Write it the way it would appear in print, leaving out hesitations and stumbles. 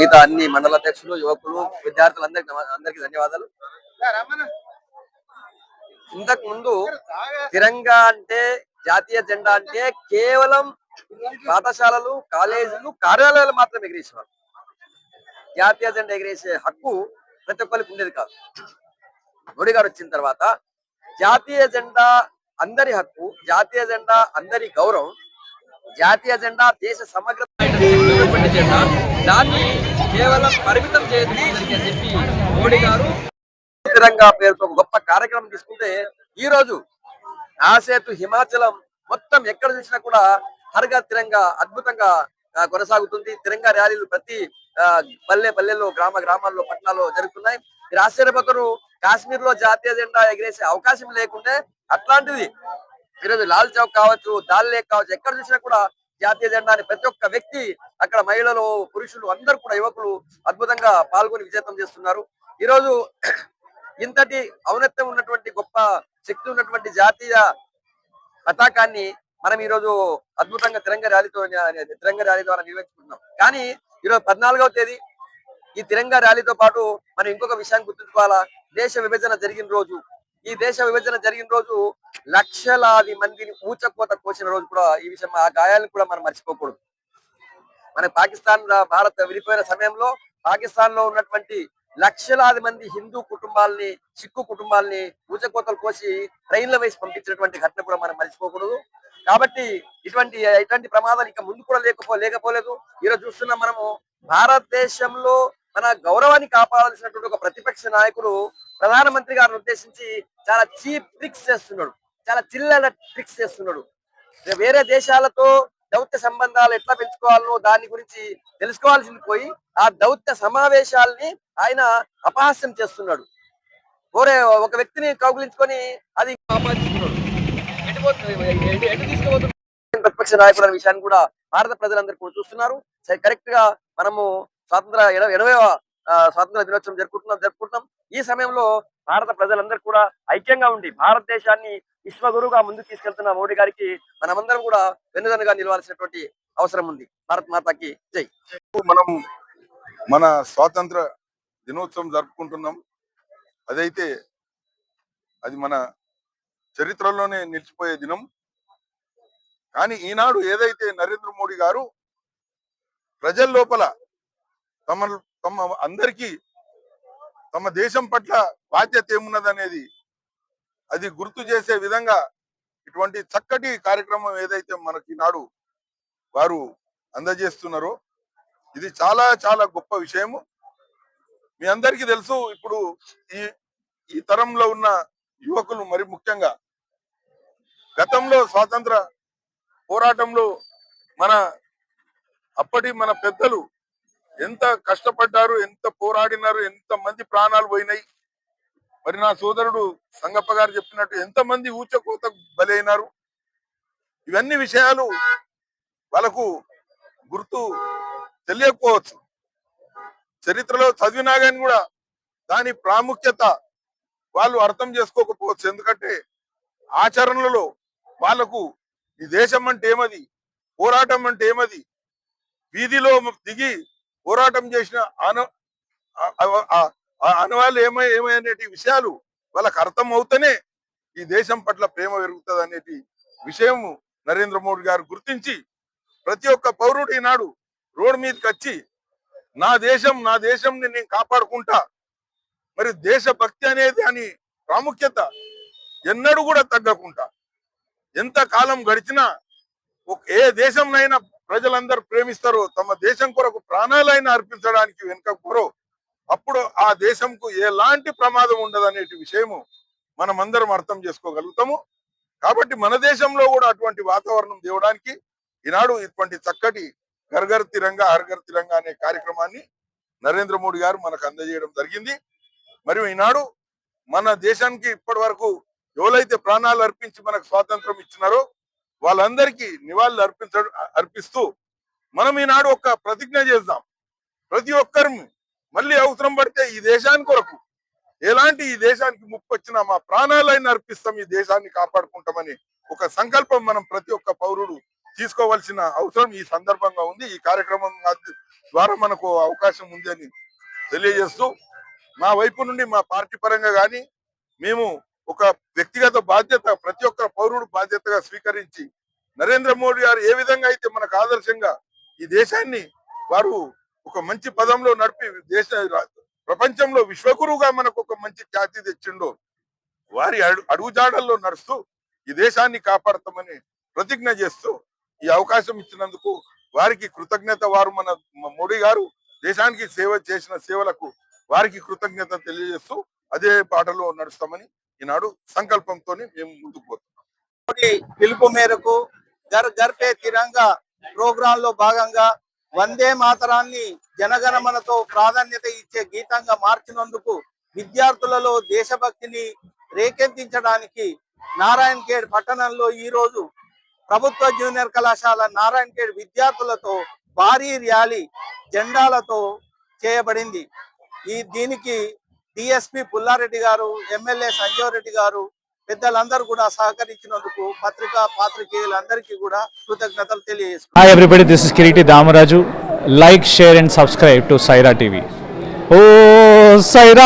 మిగతా అన్ని మండల అధ్యక్షులు, యువకులు, విద్యార్థులందరికీ ధన్యవాదాలు. ఇంతకు ముందు తిరంగా అంటే, జాతీయ జెండా అంటే కేవలం పాఠశాలలు, కాలేజీలు, కార్యాలయాలు మాత్రం ఎగిరేసేవారు. జాతీయ జెండా ఎగిరేసే హక్కు ప్రతి ఒక్కరికి ఉండేది కాదు. మోడీ గారు వచ్చిన తర్వాత జాతీయ జెండా అందరి హక్కు, జాతీయ జెండా అందరి గౌరవం, జాతీయ జెండా దేశ సమగ్ర జెండా, దాన్ని కేవలం పరిమితం చేయదు అని చెప్పి మోడీ గారు తిరంగా పేరుతో గొప్ప కార్యక్రమం తీసుకుంటే, ఈ రోజు ఆసేతు హిమాచలం మొత్తం ఎక్కడ చూసినా కూడా హర్ఘర్ తిరంగా అద్భుతంగా కొనసాగుతుంది. తిరంగా ర్యాలీలు ప్రతి పల్లెల్లో, గ్రామాల్లో, పట్టణాల్లో జరుగుతున్నాయి. మీరు ఆశ్చర్యపోతారు, కాశ్మీర్ లో జాతీయ జెండా ఎగిరేసే అవకాశం లేకుంటే అట్లాంటిది ఈరోజు లాల్ చౌక్ కావచ్చు, దాల్ లేక్ కావచ్చు, ఎక్కడ చూసినా కూడా జాతీయ జెండాని ప్రతి ఒక్క వ్యక్తి, అక్కడ మహిళలు, పురుషులు అందరూ కూడా, యువకులు అద్భుతంగా పాల్గొని విజేతం చేస్తున్నారు. ఈరోజు ఇంతటి ఔన్నత్యం ఉన్నటువంటి, గొప్ప శక్తి ఉన్నటువంటి జాతీయ పతాకాన్ని మనం ఈ రోజు అద్భుతంగా తిరంగా ర్యాలీ ద్వారా నిర్వహించుకుంటున్నాం. కానీ ఈరోజు 14వ తేదీ ఈ తిరంగా ర్యాలీతో పాటు మనం ఇంకొక విషయాన్ని గుర్తుంచుకోవాలా. దేశ విభజన జరిగిన రోజు, ఈ దేశ విభజన జరిగిన రోజు లక్షలాది మందిని ఊచకోత కోసిన రోజు కూడా. ఈ విషయం, ఆ గాయాలను కూడా మనం మర్చిపోకూడదు. మన పాకిస్తాన్, భారత్ విడిపోయిన సమయంలో పాకిస్తాన్ లో ఉన్నటువంటి లక్షలాది మంది హిందూ కుటుంబాలని, సిక్కు కుటుంబాలని ఊచకోతలు కోసి ట్రైన్ల వేసి పంపించినటువంటి ఘటన కూడా మనం మర్చిపోకూడదు. కాబట్టి ఇటువంటి ప్రమాదాలు ఇక ముందు కూడా లేకపోలేదు. ఈరోజు చూస్తున్నాం మనము, భారతదేశంలో మన గౌరవాన్ని కాపాడాల్సినటువంటి ఒక ప్రతిపక్ష నాయకుడు ప్రధానమంత్రి గారిని ఉద్దేశించి చాలా చీప్ ట్రిక్స్ చేస్తున్నాడు, చాలా చిల్లర ట్రిక్స్ చేస్తున్నాడు. వేరే దేశాలతో దౌత్య సంబంధాలు ఎట్లా పెంచుకోవాలనో దాని గురించి తెలుసుకోవాల్సింది పోయి, ఆ దౌత్య సమావేశాలని ఆయన అపహాస్యం చేస్తున్నాడు. ఒక వ్యక్తిని కౌగులించుకొని అది ఆపాదిస్తున్నాడు. ఎటు తీసుకుపోతున్న ప్రతిపక్ష నాయకుల విషయాన్ని కూడా భారత ప్రజలందరూ కూడా చూస్తున్నారు. కరెక్ట్ గా మనము స్వాతంత్ర 80వ స్వాతంత్ర దినోత్సవం జరుపుకుంటున్నాం. ఈ సమయంలో భారత ప్రజలందరూ కూడా ఐక్యంగా ఉండి భారతదేశాన్ని విశ్వగురువుగా ముందుకు తీసుకెళ్తున్న మోడీ గారికి మనమందరం కూడా వెన్నుదన్నుగా నిలవాల్సినటువంటి అవసరం ఉంది. భారత్ మాతాకి జై. మనం మన స్వాతంత్ర దినోత్సవం జరుపుకుంటున్నాం. అదైతే అది మన చరిత్రలోనే నిలిచిపోయే దినం. కానీ ఈనాడు ఏదైతే నరేంద్ర మోడీ గారు ప్రజల లోపల తమ అందరికీ తమ దేశం పట్ల బాధ్యత ఏమున్నదనేది అది గుర్తు చేసే విధంగా ఇటువంటి చక్కటి కార్యక్రమం ఏదైతే మనకి ఈనాడు వారు అందజేస్తున్నారో ఇది చాలా చాలా గొప్ప విషయము. మీ అందరికీ తెలుసు, ఇప్పుడు ఈ తరంలో ఉన్న యువకులు మరి ముఖ్యంగా గతంలో స్వాతంత్ర పోరాటంలో మన పెద్దలు ఎంత కష్టపడ్డారు, ఎంత పోరాడినారు, ఎంత మంది ప్రాణాలు పోయినాయి. మరి నా సోదరుడు సంగప్ప గారు చెప్పినట్టు ఎంతమంది ఊచకోత బలైనారు. ఇవన్నీ విషయాలు వాళ్ళకు గుర్తు తెలియకపోవచ్చు, చరిత్రలో చదివినా కానీ కూడా దాని ప్రాముఖ్యత వాళ్ళు అర్థం చేసుకోకపోవచ్చు. ఎందుకంటే ఆచరణలో వాళ్లకు ఈ దేశం అంటే ఏమది, పోరాటం అంటే ఏమది, వీధిలో దిగి పోరాటం చేసిన అనవాళ్ళు ఏమనేటి విషయాలు వాళ్ళకి అర్థం అవుతూనే ఈ దేశం పట్ల ప్రేమ పెరుగుతుంది అనేటి విషయం నరేంద్ర మోడీ గారు గుర్తించి ప్రతి ఒక్క పౌరుడు ఈనాడు రోడ్ మీదకి వచ్చి నా దేశంని నేను కాపాడుకుంటా, మరి దేశభక్తి అనేది అని ప్రాముఖ్యత ఎన్నడూ కూడా తగ్గకుండా ఎంత కాలం గడిచినా ఏ దేశంనైనా ప్రజలందరూ ప్రేమిస్తారో, తమ దేశం కొరకు ప్రాణాలైనా అర్పించడానికి వెనుకపోరో, అప్పుడు ఆ దేశంకు ఎలాంటి ప్రమాదం ఉండదు అనేటి విషయము మనమందరం అర్థం చేసుకోగలుగుతాము. కాబట్టి మన దేశంలో కూడా అటువంటి వాతావరణం తేవడానికి ఈనాడు ఇటువంటి చక్కటి ఘర్ ఘర్ తిరంగా హర్ ఘర్ తిరంగా అనే కార్యక్రమాన్ని నరేంద్ర మోడీ గారు మనకు అందజేయడం జరిగింది. మరియు ఈనాడు మన దేశానికి ఇప్పటి వరకు ఎవరైతే ప్రాణాలు అర్పించి మనకు స్వాతంత్రం ఇచ్చినారో వాళ్ళందరికీ నివాళులు అర్పిస్తూ మనం ఈనాడు ఒక ప్రతిజ్ఞ చేద్దాం. ప్రతి ఒక్కరు మళ్ళీ అవసరం పడితే ఈ దేశానికి కొరకు ఈ దేశానికి ముప్పు వచ్చినా మా ప్రాణాలైనా అర్పిస్తాం, ఈ దేశాన్ని కాపాడుకుంటామని ఒక సంకల్పం మనం ప్రతి ఒక్క పౌరుడు తీసుకోవాల్సిన అవసరం ఈ సందర్భంగా ఉంది. ఈ కార్యక్రమం ద్వారా మనకు అవకాశం ఉంది అని తెలియజేస్తూ, మా వైపు నుండి మా పార్టీ పరంగా కానీ మేము ఒక వ్యక్తిగత బాధ్యత, ప్రతి ఒక్క పౌరుడు బాధ్యతగా స్వీకరించి, నరేంద్ర మోడీ గారు ఏ విధంగా అయితే మనకు ఆదర్శంగా ఈ దేశాన్ని వారు ఒక మంచి పదంలో నడిపి ప్రపంచంలో విశ్వగురువుగా మనకు ఒక మంచి ఖ్యాతి తెచ్చిండో, వారి అడుగుజాడల్లో నడుస్తూ ఈ దేశాన్ని కాపాడతామని ప్రతిజ్ఞ చేస్తూ ఈ అవకాశం ఇచ్చినందుకు వారికి కృతజ్ఞత. వారు మన మోడీ గారు దేశానికి సేవ చేసిన సేవలకు వారికి కృతజ్ఞత తెలియజేస్తూ అదే బాటలో నడుస్తామని ఈనాడు సంకల్పంతో మేము ముందుకు పోతున్నాం. మోడీ పిలుపు మేరకు ఘర్ ఘర్ పే తిరంగా ప్రోగ్రాం లో భాగంగా వందే మాతరాన్ని జనగణమనతో ప్రాధాన్యత ఇచ్చే గీతంగా మార్చినందుకు విద్యార్థులలో దేశభక్తిని రేకెత్తించడానికి నారాయణఖేడ్ పట్టణంలో ఈ రోజు ప్రభుత్వ జూనియర్ కళాశాల నారాయణఖేడ్ విద్యార్థులతో భారీ ర్యాలీ జెండాలతో చేయబడింది. దీనికి డిఎస్పి పుల్లారెడ్డి గారు, ఎమ్మెల్యే సంజీవ్ రెడ్డి గారు, పెద్దలందరూ కూడా సహకరించినందుకు పాత్రికేయులందరికీ కూడా కృతజ్ఞతలు తెలియజేస్తున్నాను. Hi everybody, this is Kiriti Damaraju. Like, share and subscribe to Saira TV. Oh Saira!